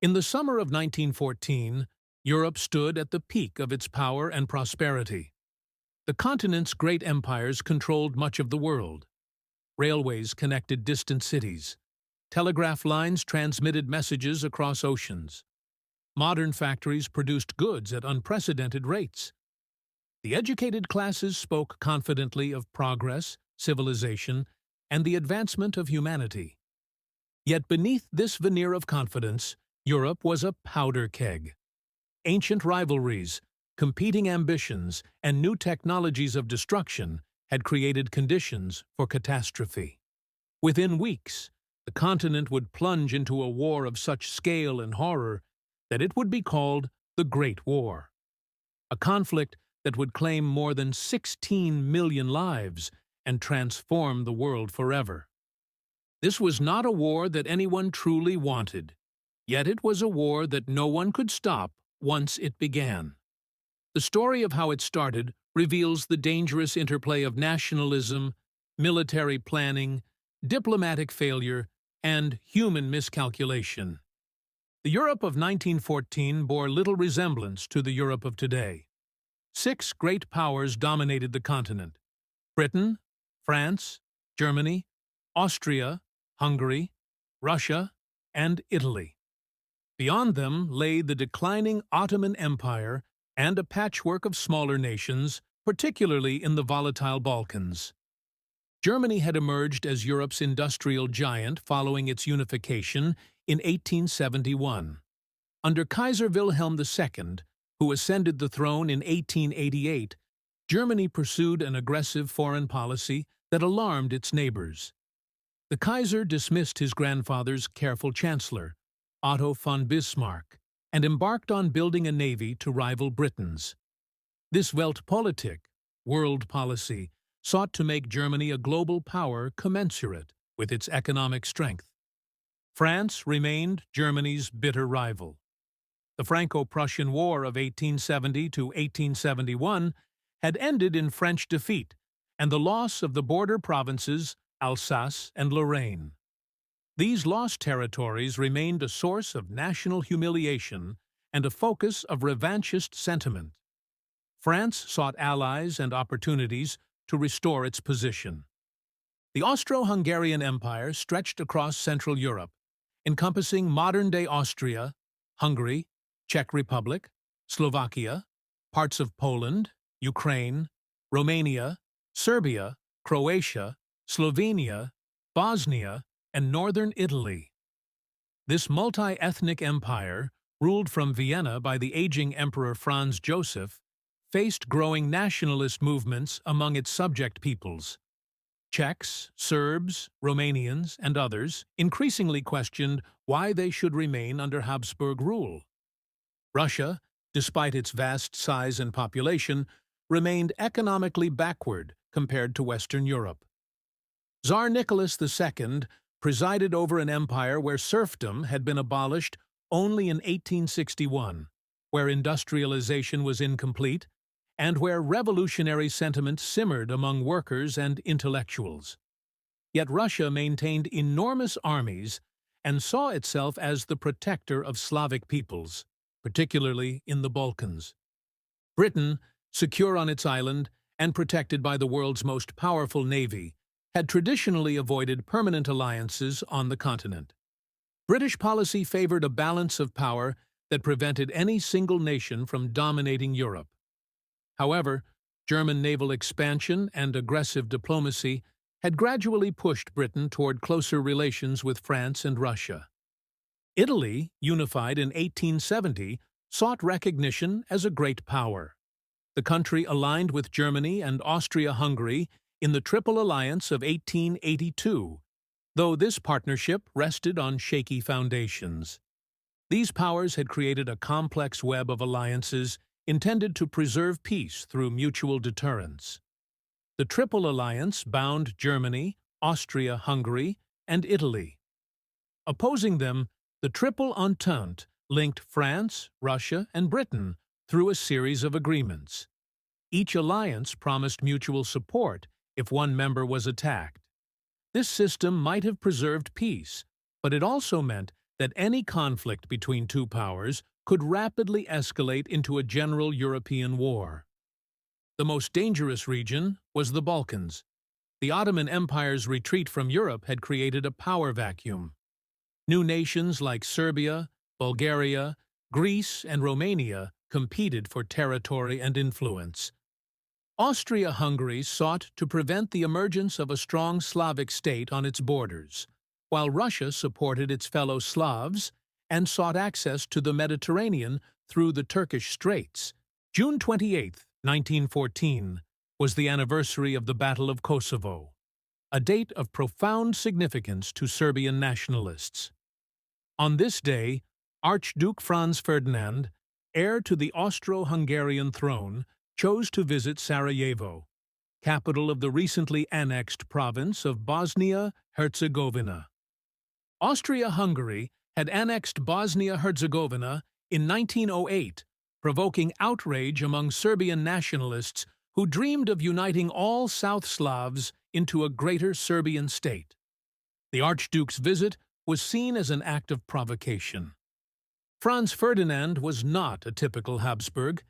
In the summer of 1914, Europe stood at the peak of its power and prosperity. The continent's great empires controlled much of the world. Railways connected distant cities. Telegraph lines transmitted messages across oceans. Modern factories produced goods at unprecedented rates. The educated classes spoke confidently of progress, civilization, and the advancement of humanity. Yet beneath this veneer of confidence, Europe was a powder keg. Ancient rivalries, competing ambitions, and new technologies of destruction had created conditions for catastrophe. Within weeks, the continent would plunge into a war of such scale and horror that it would be called the Great War. A conflict that would claim more than 16 million lives and transform the world forever. This was not a war that anyone truly wanted, yet it was a war that no one could stop once it began. The story of how it started reveals the dangerous interplay of nationalism, military planning, diplomatic failure, and human miscalculation. The Europe of 1914 bore little resemblance to the Europe of today. 6 great powers dominated the continent: Britain, France, Germany, Austria-Hungary, Russia, and Italy. Beyond them lay the declining Ottoman Empire and a patchwork of smaller nations, particularly in the volatile Balkans. Germany had emerged as Europe's industrial giant following its unification in 1871. Under Kaiser Wilhelm II, who ascended the throne in 1888, Germany pursued an aggressive foreign policy that alarmed its neighbors. The Kaiser dismissed his grandfather's careful chancellor, Otto von Bismarck, and embarked on building a navy to rival Britain's. This Weltpolitik, world policy, sought to make Germany a global power commensurate with its economic strength. France remained Germany's bitter rival. The Franco-Prussian War of 1870 to 1871 had ended in French defeat and the loss of the border provinces Alsace and Lorraine. These lost territories remained a source of national humiliation and a focus of revanchist sentiment. France sought allies and opportunities to restore its position. The Austro-Hungarian Empire stretched across Central Europe, encompassing modern-day Austria, Hungary, Czech Republic, Slovakia, parts of Poland, Ukraine, Romania, Serbia, Croatia, Slovenia, Bosnia, and northern Italy. This multi-ethnic empire, ruled from Vienna by the aging Emperor Franz Joseph, faced growing nationalist movements among its subject peoples. Czechs, Serbs, Romanians, and others increasingly questioned why they should remain under Habsburg rule. Russia, despite its vast size and population, remained economically backward compared to Western Europe. Tsar Nicholas II presided over an empire where serfdom had been abolished only in 1861, where industrialization was incomplete, and where revolutionary sentiment simmered among workers and intellectuals. Yet Russia maintained enormous armies and saw itself as the protector of Slavic peoples, particularly in the Balkans. Britain, secure on its island and protected by the world's most powerful navy, had traditionally avoided permanent alliances on the continent. British policy favored a balance of power that prevented any single nation from dominating Europe. However, German naval expansion and aggressive diplomacy had gradually pushed Britain toward closer relations with France and Russia. Italy, unified in 1870, sought recognition as a great power. The country aligned with Germany and Austria-Hungary in the Triple Alliance of 1882, though this partnership rested on shaky foundations. These powers had created a complex web of alliances intended to preserve peace through mutual deterrence. The Triple Alliance bound Germany, Austria-Hungary, and Italy. Opposing them, the Triple Entente linked France, Russia, and Britain through a series of agreements. Each alliance promised mutual support if one member was attacked. This system might have preserved peace, but it also meant that any conflict between two powers could rapidly escalate into a general European war. The most dangerous region was the Balkans. The Ottoman Empire's retreat from Europe had created a power vacuum. New nations like Serbia, Bulgaria, Greece, and Romania competed for territory and influence. Austria-Hungary sought to prevent the emergence of a strong Slavic state on its borders, while Russia supported its fellow Slavs and sought access to the Mediterranean through the Turkish Straits. June 28, 1914, was the anniversary of the Battle of Kosovo, a date of profound significance to Serbian nationalists. On this day, Archduke Franz Ferdinand, heir to the Austro-Hungarian throne, chose to visit Sarajevo, capital of the recently annexed province of Bosnia-Herzegovina. Austria-Hungary had annexed Bosnia-Herzegovina in 1908, provoking outrage among Serbian nationalists who dreamed of uniting all South Slavs into a greater Serbian state. The Archduke's visit was seen as an act of provocation. Franz Ferdinand was not a typical Habsburg.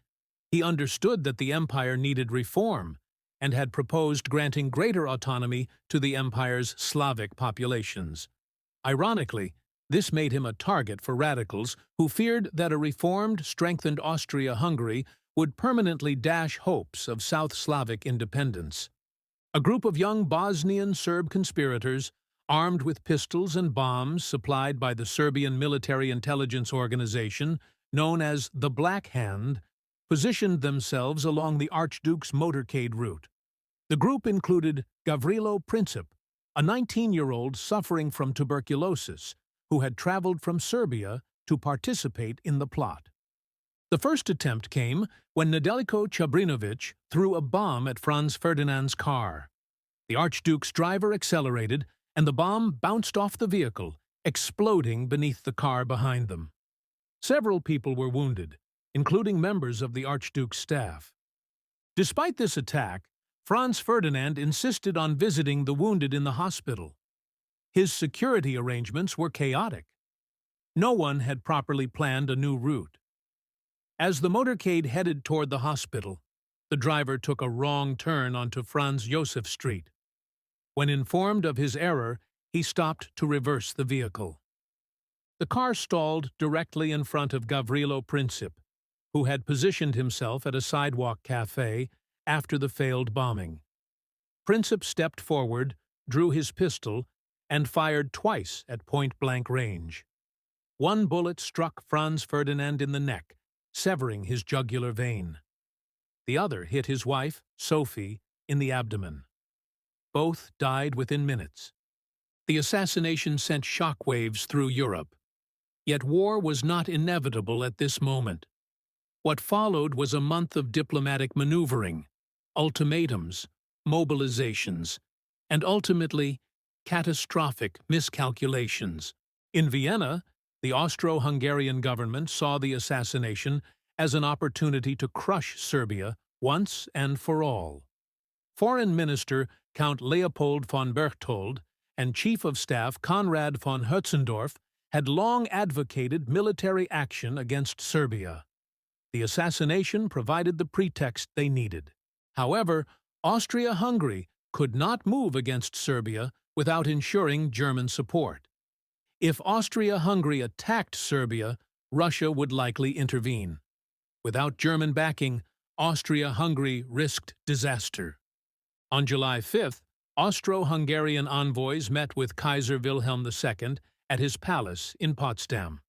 He understood that the empire needed reform and had proposed granting greater autonomy to the empire's Slavic populations. Ironically, this made him a target for radicals who feared that a reformed, strengthened Austria-Hungary would permanently dash hopes of South Slavic independence. A group of young Bosnian Serb conspirators, armed with pistols and bombs supplied by the Serbian military intelligence organization known as the Black Hand, positioned themselves along the Archduke's motorcade route. The group included Gavrilo Princip, a 19-year-old suffering from tuberculosis, who had traveled from Serbia to participate in the plot. The first attempt came when Nedeljko Čabrinović threw a bomb at Franz Ferdinand's car. The Archduke's driver accelerated, and the bomb bounced off the vehicle, exploding beneath the car behind them. Several people were wounded, including members of the Archduke's staff. Despite this attack, Franz Ferdinand insisted on visiting the wounded in the hospital. His security arrangements were chaotic. No one had properly planned a new route. As the motorcade headed toward the hospital, the driver took a wrong turn onto Franz Josef Street. When informed of his error, he stopped to reverse the vehicle. The car stalled directly in front of Gavrilo Princip, who had positioned himself at a sidewalk cafe after the failed bombing. Princip stepped forward, drew his pistol, and fired twice at point-blank range. One bullet struck Franz Ferdinand in the neck, severing his jugular vein. The other hit his wife, Sophie, in the abdomen. Both died within minutes. The assassination sent shockwaves through Europe. Yet war was not inevitable at this moment. What followed was a month of diplomatic maneuvering, ultimatums, mobilizations, and ultimately, catastrophic miscalculations. In Vienna, the Austro-Hungarian government saw the assassination as an opportunity to crush Serbia once and for all. Foreign Minister Count Leopold von Berchtold and Chief of Staff Konrad von Hötzendorf had long advocated military action against Serbia. The assassination provided the pretext they needed. However, Austria-Hungary could not move against Serbia without ensuring German support. If Austria-Hungary attacked Serbia, Russia would likely intervene. Without German backing, Austria-Hungary risked disaster. On July 5th, Austro-Hungarian envoys met with Kaiser Wilhelm II at his palace in Potsdam.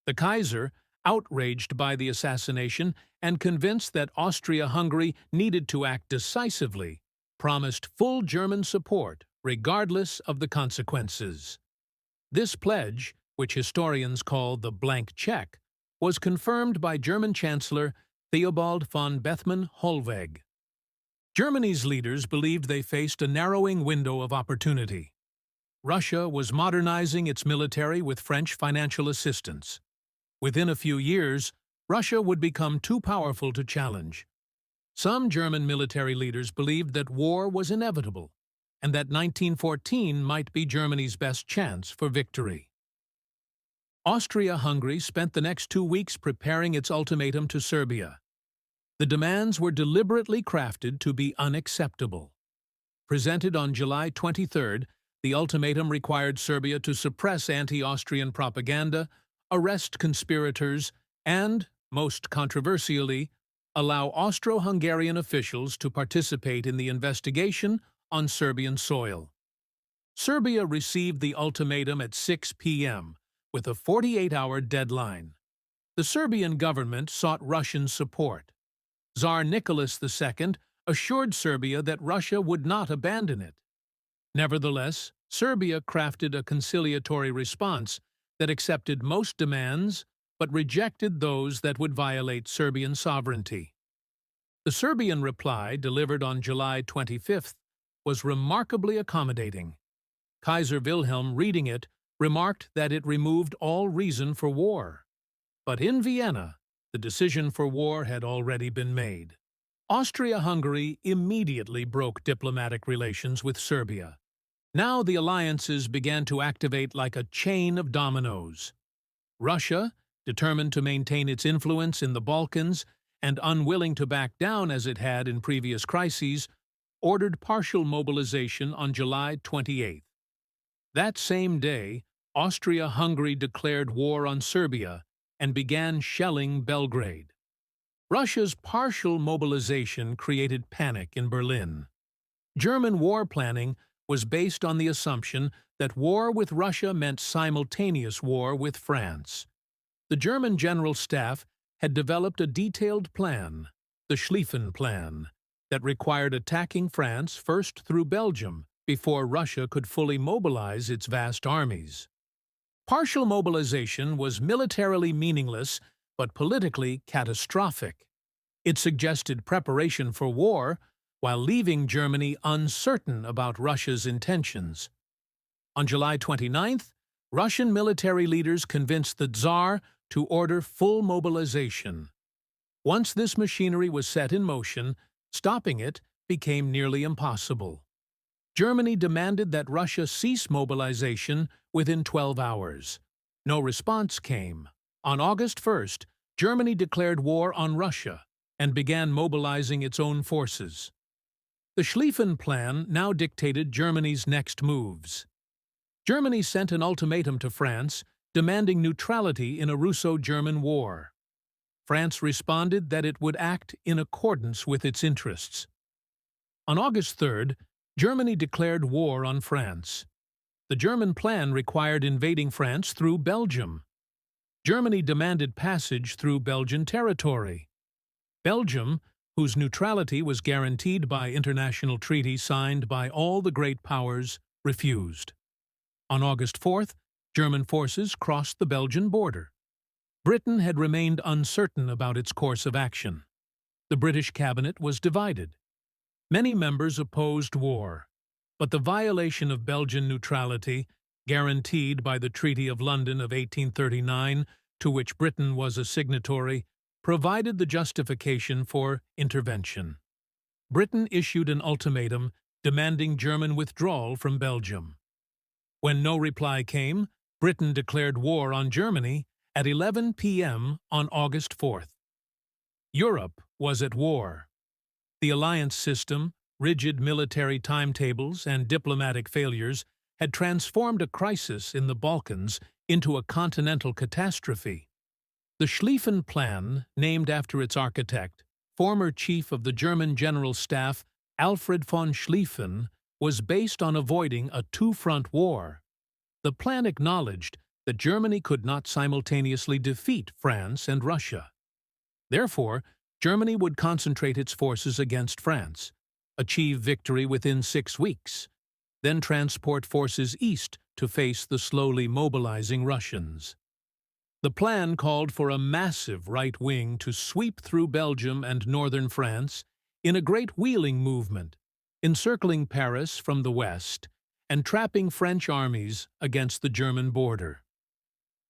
The Kaiser, outraged by the assassination and convinced that Austria-Hungary needed to act decisively, promised full German support regardless of the consequences. This pledge, which historians call the blank check, was confirmed by German Chancellor Theobald von Bethmann-Hollweg. Germany's leaders believed they faced a narrowing window of opportunity. Russia was modernizing its military with French financial assistance. Within a few years, Russia would become too powerful to challenge. Some German military leaders believed that war was inevitable, and that 1914 might be Germany's best chance for victory. Austria-Hungary spent the next 2 weeks preparing its ultimatum to Serbia. The demands were deliberately crafted to be unacceptable. Presented on July 23rd, the ultimatum required Serbia to suppress anti-Austrian propaganda, arrest conspirators, and, most controversially, allow Austro-Hungarian officials to participate in the investigation on Serbian soil. Serbia received the ultimatum at 6 p.m., with a 48-hour deadline. The Serbian government sought Russian support. Tsar Nicholas II assured Serbia that Russia would not abandon it. Nevertheless, Serbia crafted a conciliatory response that accepted most demands but rejected those that would violate Serbian sovereignty. The Serbian reply, delivered on July 25th, was remarkably accommodating. Kaiser Wilhelm, reading it, remarked that it removed all reason for war. But in Vienna, the decision for war had already been made. Austria-Hungary immediately broke diplomatic relations with Serbia. Now the alliances began to activate like a chain of dominoes. Russia, determined to maintain its influence in the Balkans and unwilling to back down as it had in previous crises, ordered partial mobilization on July 28th. That same day, Austria-Hungary declared war on Serbia and began shelling Belgrade. Russia's partial mobilization created panic in Berlin. German war planning was based on the assumption that war with Russia meant simultaneous war with France. The German General Staff had developed a detailed plan, the Schlieffen Plan, that required attacking France first through Belgium before Russia could fully mobilize its vast armies. Partial mobilization was militarily meaningless but politically catastrophic. It suggested preparation for war while leaving Germany uncertain about Russia's intentions. On July 29th, Russian military leaders convinced the Tsar to order full mobilization. Once this machinery was set in motion, stopping it became nearly impossible. Germany demanded that Russia cease mobilization within 12 hours. No response came. On August 1st, Germany declared war on Russia and began mobilizing its own forces. The Schlieffen Plan now dictated Germany's next moves. Germany sent an ultimatum to France demanding neutrality in a Russo-German war. France responded that it would act in accordance with its interests. On August 3rd, Germany declared war on France. The German plan required invading France through Belgium. Germany demanded passage through Belgian territory. Belgium, whose neutrality was guaranteed by international treaties signed by all the great powers, refused. On August 4th, German forces crossed the Belgian border. Britain had remained uncertain about its course of action. The British cabinet was divided. Many members opposed war, but the violation of Belgian neutrality, guaranteed by the Treaty of London of 1839, to which Britain was a signatory, provided the justification for intervention. Britain issued an ultimatum demanding German withdrawal from Belgium. When no reply came, Britain declared war on Germany at 11 p.m. on August 4th. Europe was at war. The alliance system, rigid military timetables, and diplomatic failures had transformed a crisis in the Balkans into a continental catastrophe. The Schlieffen Plan, named after its architect, former chief of the German General Staff Alfred von Schlieffen, was based on avoiding a two-front war. The plan acknowledged that Germany could not simultaneously defeat France and Russia. Therefore, Germany would concentrate its forces against France, achieve victory within 6 weeks, then transport forces east to face the slowly mobilizing Russians. The plan called for a massive right wing to sweep through Belgium and northern France in a great wheeling movement, encircling Paris from the west and trapping French armies against the German border.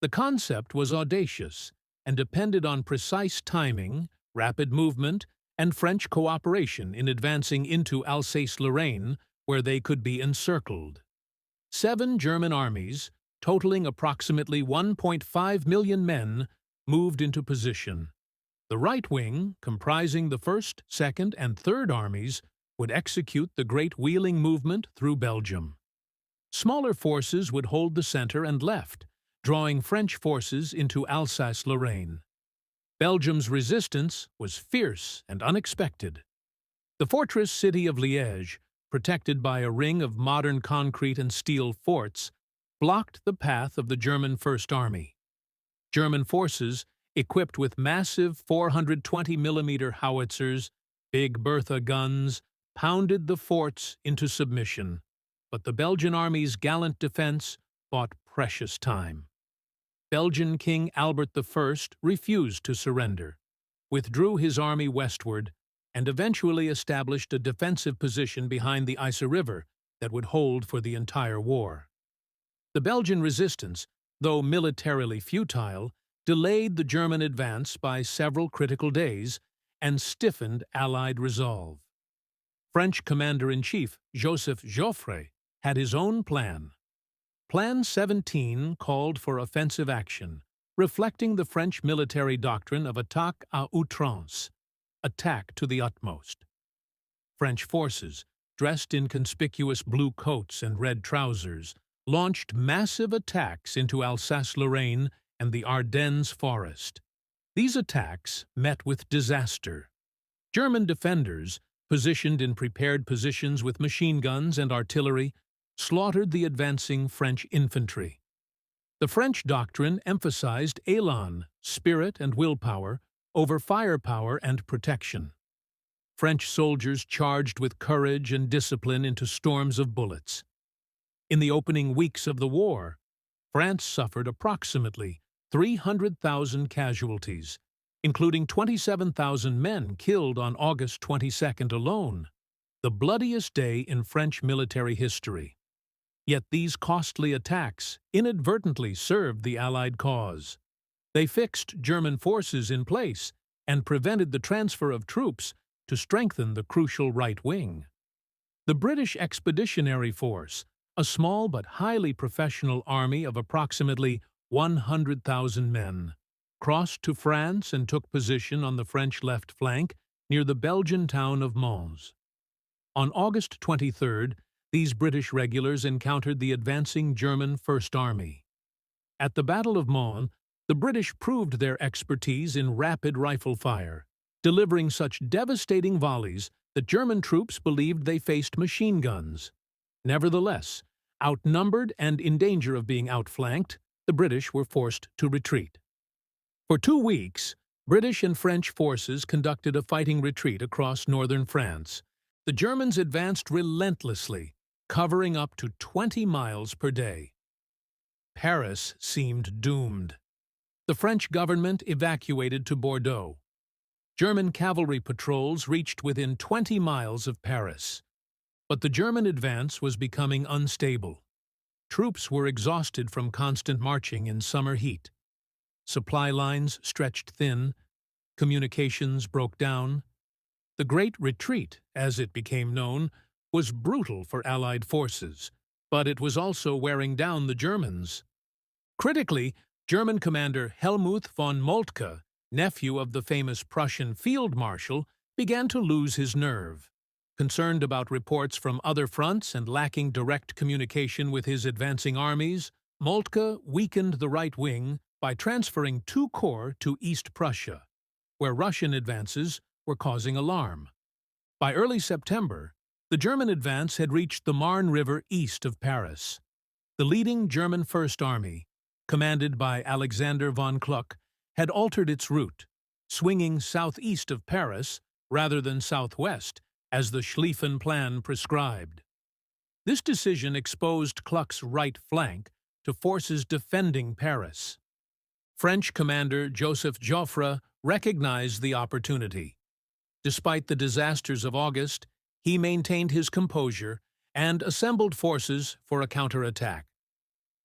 The concept was audacious and depended on precise timing, rapid movement, and French cooperation in advancing into Alsace-Lorraine, where they could be encircled. 7 German armies, totaling approximately 1.5 million men, moved into position. The right wing, comprising the 1st, 2nd, and 3rd Armies, would execute the Great Wheeling movement through Belgium. Smaller forces would hold the center and left, drawing French forces into Alsace-Lorraine. Belgium's resistance was fierce and unexpected. The fortress city of Liège, protected by a ring of modern concrete and steel forts, blocked the path of the German First Army. German forces, equipped with massive 420mm howitzers, Big Bertha guns, pounded the forts into submission, but the Belgian army's gallant defense bought precious time. Belgian King Albert I refused to surrender, withdrew his army westward, and eventually established a defensive position behind the Yser River that would hold for the entire war. The Belgian resistance, though militarily futile, delayed the German advance by several critical days and stiffened Allied resolve. French Commander-in-Chief Joseph Joffre had his own plan. Plan 17 called for offensive action, reflecting the French military doctrine of attaque à outrance, attack to the utmost. French forces, dressed in conspicuous blue coats and red trousers, launched massive attacks into Alsace-Lorraine and the Ardennes forest. These attacks met with disaster. German defenders, positioned in prepared positions with machine guns and artillery, slaughtered the advancing French infantry. The French doctrine emphasized élan, spirit and willpower, over firepower and protection. French soldiers charged with courage and discipline into storms of bullets. In the opening weeks of the war, France suffered approximately 300,000 casualties, including 27,000 men killed on August 22nd alone, the bloodiest day in French military history. Yet these costly attacks inadvertently served the Allied cause. They fixed German forces in place and prevented the transfer of troops to strengthen the crucial right wing. The British Expeditionary Force, a small but highly professional army of approximately 100,000 men, crossed to France and took position on the French left flank near the Belgian town of Mons. On August 23rd, these British regulars encountered the advancing German First Army. At the Battle of Mons, the British proved their expertise in rapid rifle fire, delivering such devastating volleys that German troops believed they faced machine guns. Nevertheless, outnumbered and in danger of being outflanked, the British were forced to retreat. For 2 weeks, British and French forces conducted a fighting retreat across northern France. The Germans advanced relentlessly, covering up to 20 miles per day. Paris seemed doomed. The French government evacuated to Bordeaux. German cavalry patrols reached within 20 miles of Paris. But the German advance was becoming unstable. Troops were exhausted from constant marching in summer heat. Supply lines stretched thin, communications broke down. The Great Retreat, as it became known, was brutal for Allied forces, but it was also wearing down the Germans. Critically, German commander Helmuth von Moltke, nephew of the famous Prussian field marshal, began to lose his nerve. Concerned about reports from other fronts and lacking direct communication with his advancing armies, Moltke weakened the right wing by transferring 2 corps to East Prussia, where Russian advances were causing alarm. By early September, the German advance had reached the Marne River east of Paris. The leading German First Army, commanded by Alexander von Kluck, had altered its route, swinging southeast of Paris rather than southwest, as the Schlieffen Plan prescribed. This decision exposed Kluck's right flank to forces defending Paris. French commander Joseph Joffre recognized the opportunity. Despite the disasters of August, he maintained his composure and assembled forces for a counterattack.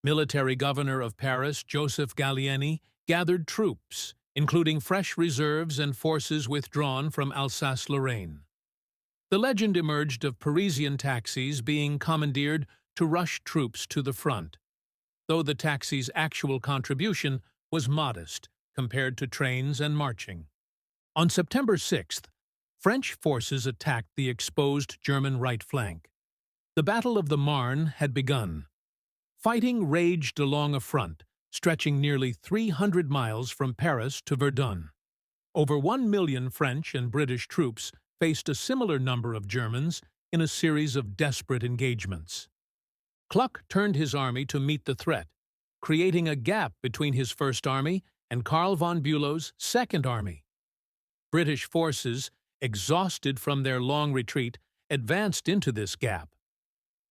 Military governor of Paris, Joseph Gallieni, gathered troops, including fresh reserves and forces withdrawn from Alsace-Lorraine. The legend emerged of Parisian taxis being commandeered to rush troops to the front. though the taxi's actual contribution was modest compared to trains and marching. On September 6th, French forces attacked the exposed German right flank. The Battle of the Marne had begun. Fighting raged along a front, stretching nearly 300 miles from Paris to Verdun. Over 1 million French and British troops faced a similar number of Germans in a series of desperate engagements. Kluck turned his army to meet the threat, creating a gap between his First Army and Karl von Bülow's Second Army. British forces, exhausted from their long retreat, advanced into this gap.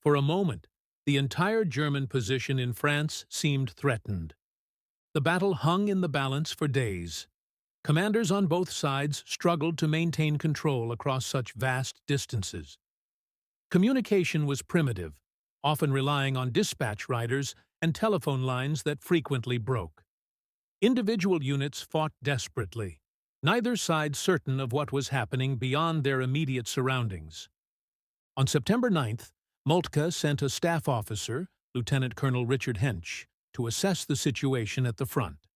For a moment, the entire German position in France seemed threatened. The battle hung in the balance for days. Commanders on both sides struggled to maintain control across such vast distances. Communication was primitive, often relying on dispatch riders and telephone lines that frequently broke. Individual units fought desperately, neither side certain of what was happening beyond their immediate surroundings. On September 9th, Moltke sent a staff officer, Lieutenant Colonel Richard Hensch, to assess the situation at the front.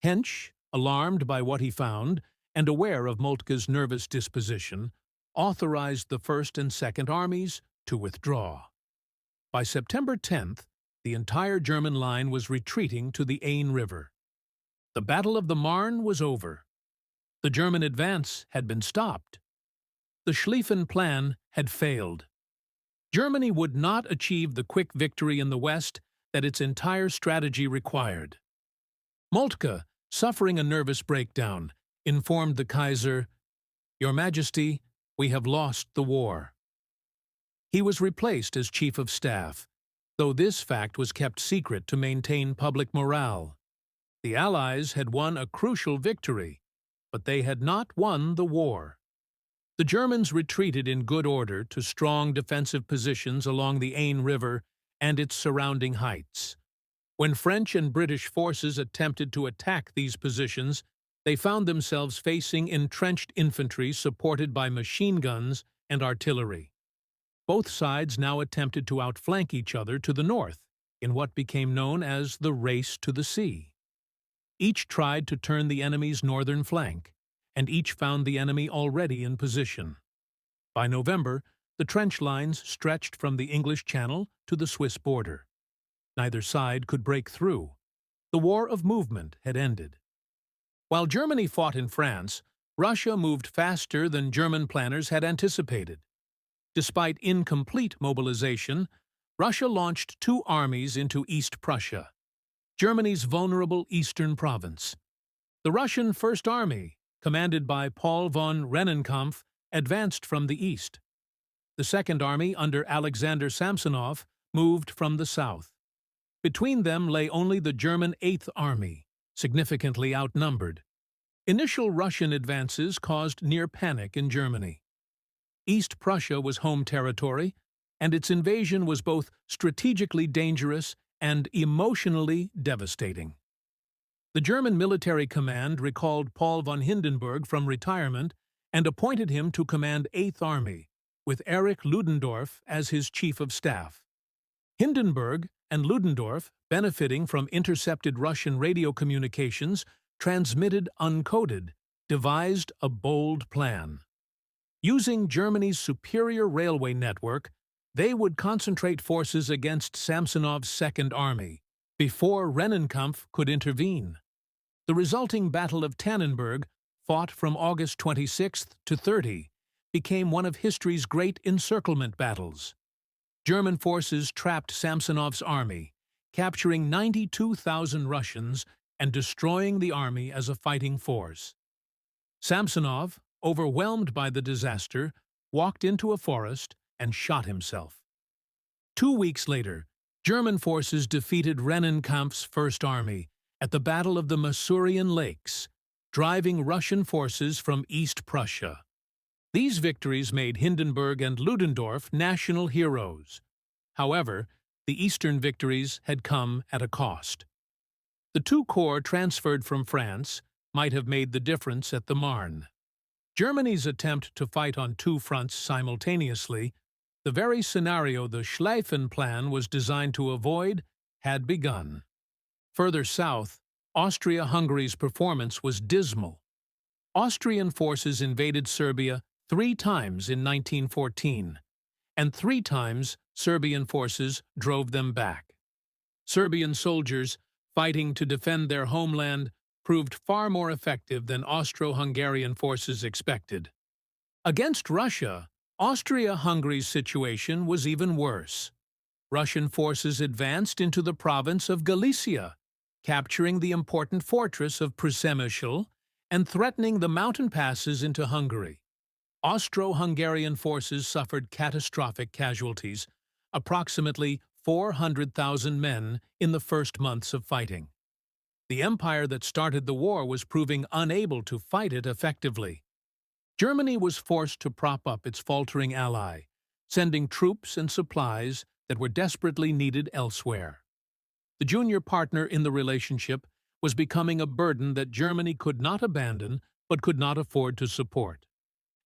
Hensch, alarmed by what he found and aware of Moltke's nervous disposition, authorized the First and Second Armies to withdraw. By September 10th, the entire German line was retreating to the Aisne River. The Battle of the Marne was over. The German advance had been stopped. The Schlieffen Plan had failed. Germany would not achieve the quick victory in the West that its entire strategy required. Moltke, suffering a nervous breakdown, informed the Kaiser, "Your Majesty, we have lost the war." He was replaced as Chief of Staff, though this fact was kept secret to maintain public morale. The Allies had won a crucial victory, but they had not won the war. The Germans retreated in good order to strong defensive positions along the Aisne River and its surrounding heights. When French and British forces attempted to attack these positions, they found themselves facing entrenched infantry supported by machine guns and artillery. Both sides now attempted to outflank each other to the north, in what became known as the Race to the Sea. Each tried to turn the enemy's northern flank, and each found the enemy already in position. By November, the trench lines stretched from the English Channel to the Swiss border. Neither side could break through. The war of movement had ended. While Germany fought in France, Russia moved faster than German planners had anticipated. Despite incomplete mobilization, Russia launched 2 armies into East Prussia, Germany's vulnerable eastern province. The Russian First Army, commanded by Paul von Rennenkampf, advanced from the east. The Second Army, under Alexander Samsonov, moved from the south. Between them lay only the German Eighth Army, significantly outnumbered. Initial Russian advances caused near panic in Germany. East Prussia was home territory, and its invasion was both strategically dangerous and emotionally devastating. The German military command recalled Paul von Hindenburg from retirement and appointed him to command Eighth Army, with Erich Ludendorff as his chief of staff. Hindenburg and Ludendorff, benefiting from intercepted Russian radio communications transmitted uncoded, devised a bold plan. Using Germany's superior railway network, they would concentrate forces against Samsonov's Second Army before Rennenkampf could intervene. The resulting Battle of Tannenberg, fought from August 26th to 30, became one of history's great encirclement battles. German forces trapped Samsonov's army, capturing 92,000 Russians and destroying the army as a fighting force. Samsonov, overwhelmed by the disaster, walked into a forest and shot himself. 2 weeks later, German forces defeated Rennenkampf's First Army at the Battle of the Masurian Lakes, driving Russian forces from East Prussia. These victories made Hindenburg and Ludendorff national heroes. However, the Eastern victories had come at a cost. The 2 corps transferred from France might have made the difference at the Marne. Germany's attempt to fight on 2 fronts simultaneously, the very scenario the Schlieffen Plan was designed to avoid, had begun. Further south, Austria-Hungary's performance was dismal. Austrian forces invaded Serbia 3 times in 1914, and 3 times Serbian forces drove them back. Serbian soldiers, fighting to defend their homeland, proved far more effective than Austro-Hungarian forces expected. Against Russia, Austria-Hungary's situation was even worse. Russian forces advanced into the province of Galicia, capturing the important fortress of Przemyśl and threatening the mountain passes into Hungary. Austro-Hungarian forces suffered catastrophic casualties, approximately 400,000 men in the first months of fighting. The empire that started the war was proving unable to fight it effectively. Germany was forced to prop up its faltering ally, sending troops and supplies that were desperately needed elsewhere. The junior partner in the relationship was becoming a burden that Germany could not abandon but could not afford to support.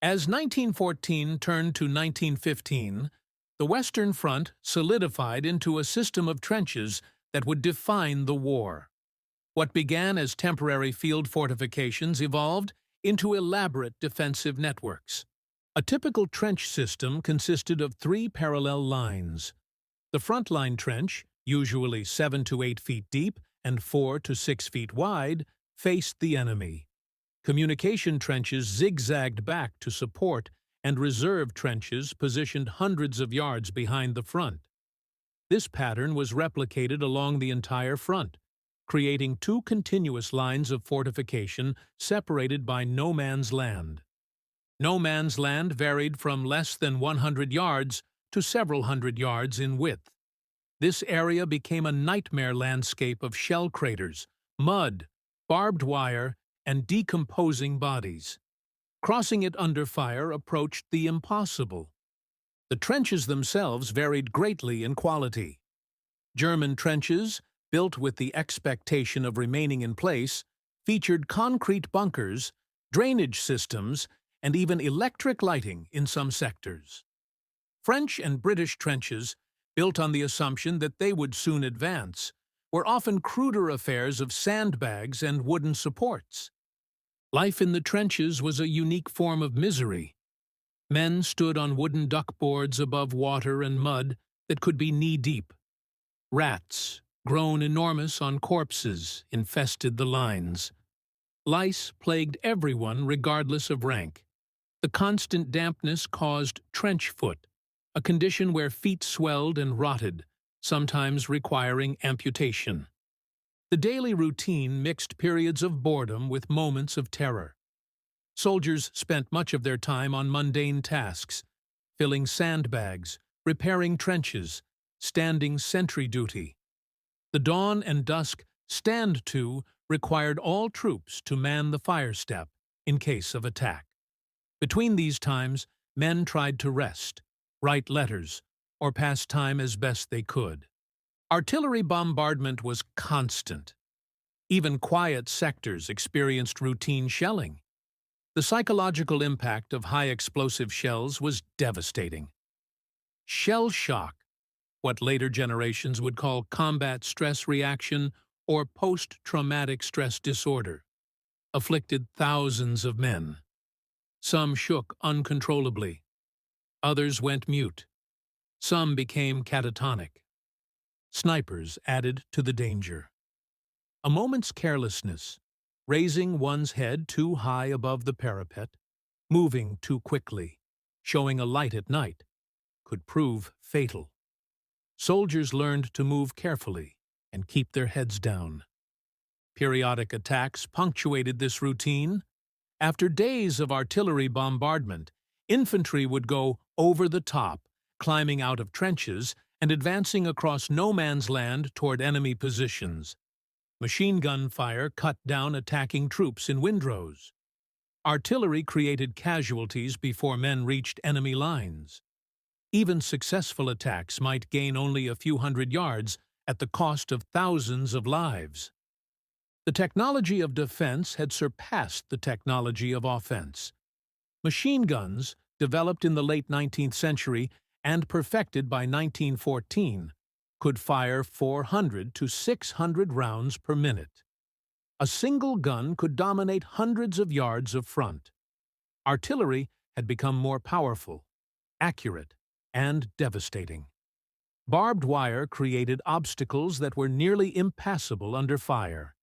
As 1914 turned to 1915, the Western Front solidified into a system of trenches that would define the war. What began as temporary field fortifications evolved into elaborate defensive networks. A typical trench system consisted of 3 parallel lines. The front line trench, usually 7 to 8 feet deep and 4 to 6 feet wide, faced the enemy. Communication trenches zigzagged back to support, and reserve trenches positioned hundreds of yards behind the front. This pattern was replicated along the entire front, creating 2 continuous lines of fortification separated by no man's land. No man's land varied from less than 100 yards to several hundred yards in width. This area became a nightmare landscape of shell craters, mud, barbed wire, and decomposing bodies. Crossing it under fire approached the impossible. The trenches themselves varied greatly in quality. German trenches, built with the expectation of remaining in place, featured concrete bunkers, drainage systems, and even electric lighting in some sectors. French and British trenches, built on the assumption that they would soon advance, were often cruder affairs of sandbags and wooden supports. Life in the trenches was a unique form of misery. Men stood on wooden duckboards above water and mud that could be knee-deep. Rats, grown enormous on corpses, infested the lines. Lice plagued everyone regardless of rank. The constant dampness caused trench foot, a condition where feet swelled and rotted, sometimes requiring amputation. The daily routine mixed periods of boredom with moments of terror. Soldiers spent much of their time on mundane tasks, filling sandbags, repairing trenches, standing sentry duty. The dawn and dusk stand-to required all troops to man the fire step in case of attack. Between these times, men tried to rest, write letters, or pass time as best they could. Artillery bombardment was constant. Even quiet sectors experienced routine shelling. The psychological impact of high-explosive shells was devastating. Shell shock, what later generations would call combat stress reaction or post-traumatic stress disorder, afflicted thousands of men. Some shook uncontrollably. Others went mute. Some became catatonic. Snipers added to the danger. A moment's carelessness, raising one's head too high above the parapet, moving too quickly, showing a light at night, could prove fatal. Soldiers learned to move carefully and keep their heads down. Periodic attacks punctuated this routine. After days of artillery bombardment, infantry would go over the top, climbing out of trenches and advancing across no man's land toward enemy positions. Machine gun fire cut down attacking troops in windrows. Artillery created casualties before men reached enemy lines. Even successful attacks might gain only a few hundred yards at the cost of thousands of lives. The technology of defense had surpassed the technology of offense. Machine guns, developed in the late 19th century and perfected by 1914, could fire 400 to 600 rounds per minute. A single gun could dominate hundreds of yards of front. Artillery had become more powerful, accurate, and devastating. Barbed wire created obstacles that were nearly impassable under fire.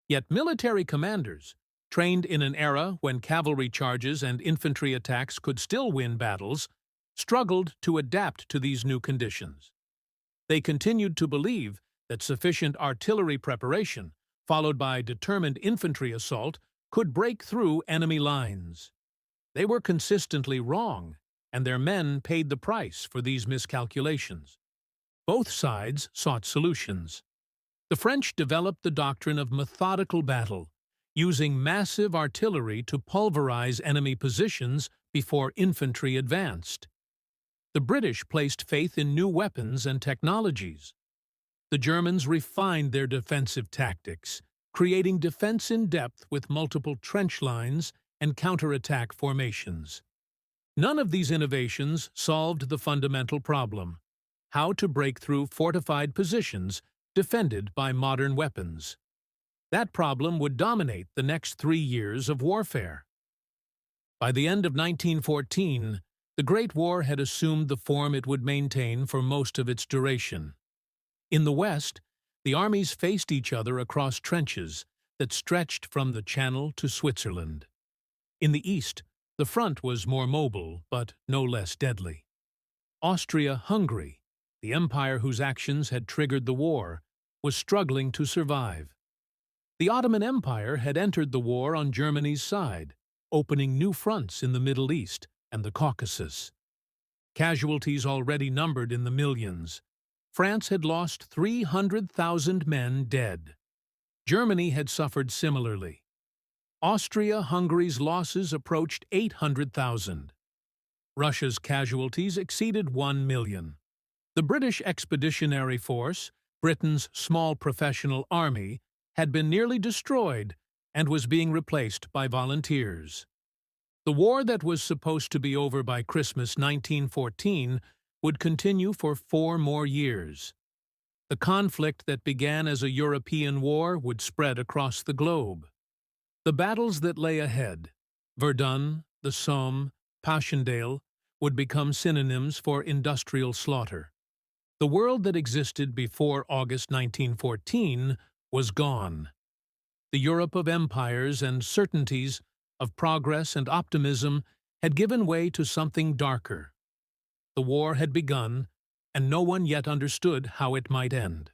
Yet military commanders, trained in an era when cavalry charges and infantry attacks could still win battles, struggled to adapt to these new conditions. They continued to believe that sufficient artillery preparation, followed by determined infantry assault, could break through enemy lines. They were consistently wrong, and their men paid the price for these miscalculations. Both sides sought solutions. The French developed the doctrine of methodical battle, using massive artillery to pulverize enemy positions before infantry advanced. The British placed faith in new weapons and technologies. The Germans refined their defensive tactics, creating defense in depth with multiple trench lines and counterattack formations. None of these innovations solved the fundamental problem: how to break through fortified positions defended by modern weapons. That problem would dominate the next 3 years of warfare. By the end of 1914, the Great War had assumed the form it would maintain for most of its duration. In the West, the armies faced each other across trenches that stretched from the Channel to Switzerland. In the East, the front was more mobile, but no less deadly. Austria-Hungary, the empire whose actions had triggered the war, was struggling to survive. The Ottoman Empire had entered the war on Germany's side, opening new fronts in the Middle East and the Caucasus. Casualties already numbered in the millions. France had lost 300,000 men dead. Germany had suffered similarly. Austria-Hungary's losses approached 800,000. Russia's casualties exceeded 1 million. The British Expeditionary Force, Britain's small professional army, had been nearly destroyed and was being replaced by volunteers. The war that was supposed to be over by Christmas 1914 would continue for 4 more years. The conflict that began as a European war would spread across the globe. The battles that lay ahead, Verdun, the Somme, Passchendaele, would become synonyms for industrial slaughter. The world that existed before August 1914 was gone. The Europe of empires and certainties, of progress and optimism, had given way to something darker. The war had begun, and no one yet understood how it might end.